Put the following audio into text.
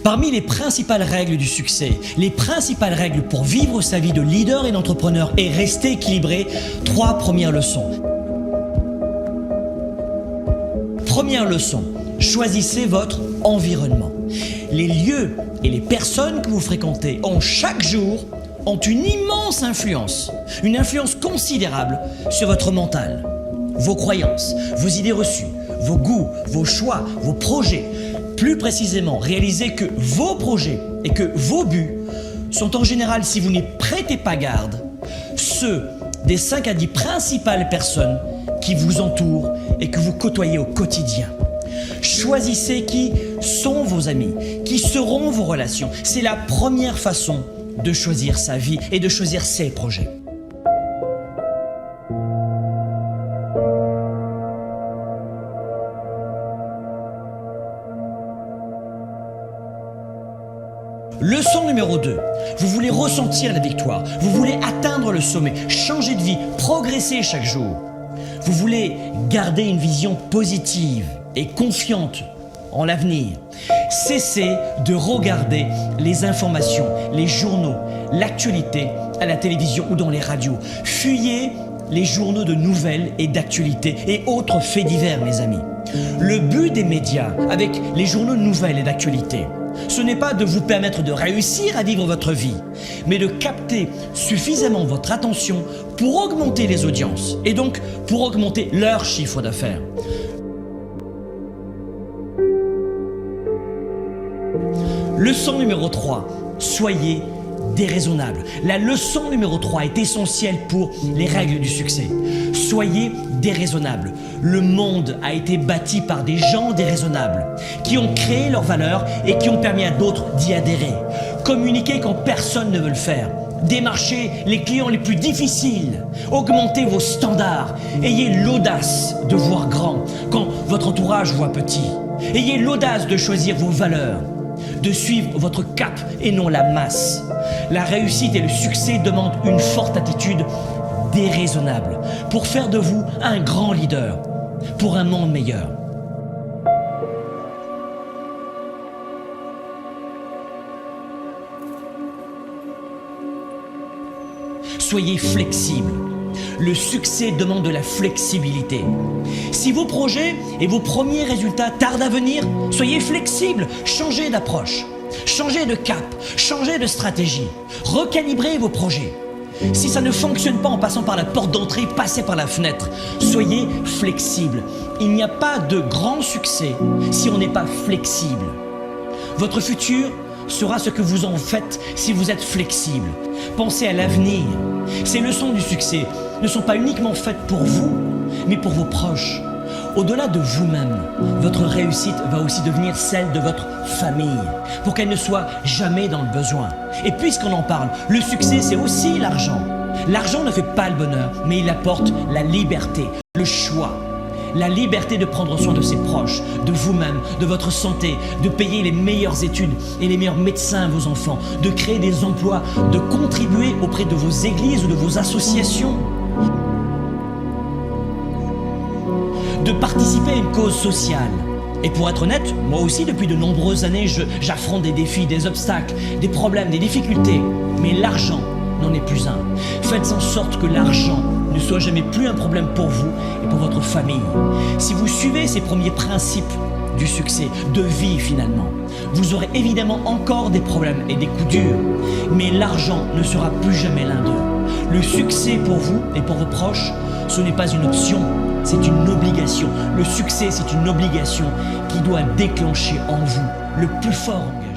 Parmi les principales règles du succès, les principales règles pour vivre sa vie de leader et d'entrepreneur et rester équilibré, 3 premières leçons. Première leçon, choisissez votre environnement. Les lieux et les personnes que vous fréquentez chaque jour ont une immense influence, une influence considérable sur votre mental, vos croyances, vos idées reçues, vos goûts, vos choix, vos projets. Plus précisément, réalisez que vos projets et que vos buts sont en général, si vous n'y prêtez pas garde, ceux des 5 à 10 principales personnes qui vous entourent et que vous côtoyez au quotidien. Choisissez qui sont vos amis, qui seront vos relations. C'est la première façon de choisir sa vie et de choisir ses projets. Leçon numéro 2. Vous voulez ressentir la victoire, vous voulez atteindre le sommet, changer de vie, progresser chaque jour. Vous voulez garder une vision positive et confiante en l'avenir. Cessez de regarder les informations, les journaux, l'actualité à la télévision ou dans les radios. Fuyez les journaux de nouvelles et d'actualité et autres faits divers, mes amis. Le but des médias avec les journaux de nouvelles et d'actualité, ce n'est pas de vous permettre de réussir à vivre votre vie, mais de capter suffisamment votre attention pour augmenter les audiences et donc pour augmenter leur chiffre d'affaires. Leçon numéro 3, soyez déraisonnable. La leçon numéro 3 est essentielle pour les règles du succès. Soyez déraisonnable. Le monde a été bâti par des gens déraisonnables qui ont créé leurs valeurs et qui ont permis à d'autres d'y adhérer. Communiquez quand personne ne veut le faire. Démarchez les clients les plus difficiles. Augmentez vos standards. Ayez l'audace de voir grand quand votre entourage voit petit. Ayez l'audace de choisir vos valeurs, de suivre votre cap et non la masse. La réussite et le succès demandent une forte attitude déraisonnable pour faire de vous un grand leader, pour un monde meilleur. Soyez flexible. Le succès demande de la flexibilité. Si vos projets et vos premiers résultats tardent à venir, soyez flexible, changez d'approche, changez de cap, changez de stratégie, recalibrez vos projets. Si ça ne fonctionne pas en passant par la porte d'entrée, passez par la fenêtre. Soyez flexible. Il n'y a pas de grand succès si on n'est pas flexible. Votre futur sera ce que vous en faites si vous êtes flexible. Pensez à l'avenir. Ces leçons du succès ne sont pas uniquement faites pour vous, mais pour vos proches. Au-delà de vous-même, votre réussite va aussi devenir celle de votre famille, pour qu'elle ne soit jamais dans le besoin. Et puisqu'on en parle, le succès, c'est aussi l'argent. L'argent ne fait pas le bonheur, mais il apporte la liberté, le choix. La liberté de prendre soin de ses proches, de vous-même, de votre santé, de payer les meilleures études et les meilleurs médecins à vos enfants, de créer des emplois, de contribuer auprès de vos églises ou de vos associations, de participer à une cause sociale. Et pour être honnête, moi aussi depuis de nombreuses années, j'affronte des défis, des obstacles, des problèmes, des difficultés. Mais l'argent n'en est plus un. Faites en sorte que l'argent ne soit jamais plus un problème pour vous et pour votre famille. Si vous suivez ces premiers principes du succès, de vie finalement, vous aurez évidemment encore des problèmes et des coups durs, mais l'argent ne sera plus jamais l'un d'eux. Le succès pour vous et pour vos proches, ce n'est pas une option, c'est une obligation. Le succès, c'est une obligation qui doit déclencher en vous le plus fort engagement.